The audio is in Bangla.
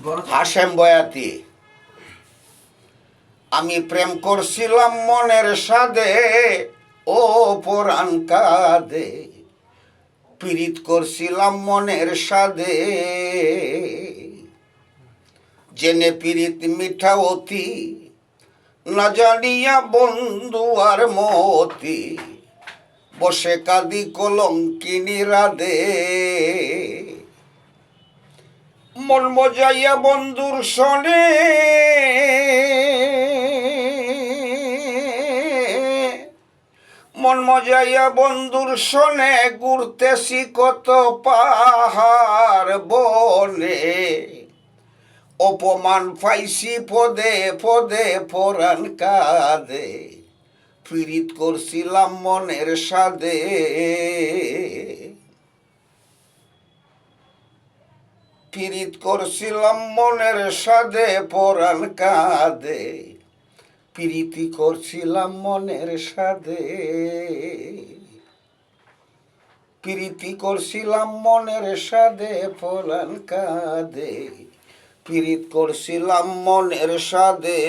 হাশেম বয়াতি। আমি প্রেম করছিলাম মনের সাদে, ও পরাণ কাঁদে, পীড়িত করছিলাম মনের সাদে, জেনে পীড়িত মিঠা অতি, না জানিয়া বন্ধু আর মতি, বসে কাঁদি কলঙ্কিনী রাধে। মন মজাইয়া বন্ধুর সনে, মন মজাইয়া বন্ধুর সনে, ঘুরতেছি কত পাহাড় বনে, অপমান পাইছি পদে পদে পরাণ কাঁদে, পীড়িত করছিলাম মনের সাদে। পীড়িত করছিলাম মনের সাদে, পরাণ কাঁদে, প্রীতি করছিলাম মনের সাদে, প্রীতি করছিলাম মনের সাদে, পরাণ কাঁদে, পীড়িত করছিলাম মনের সাদে।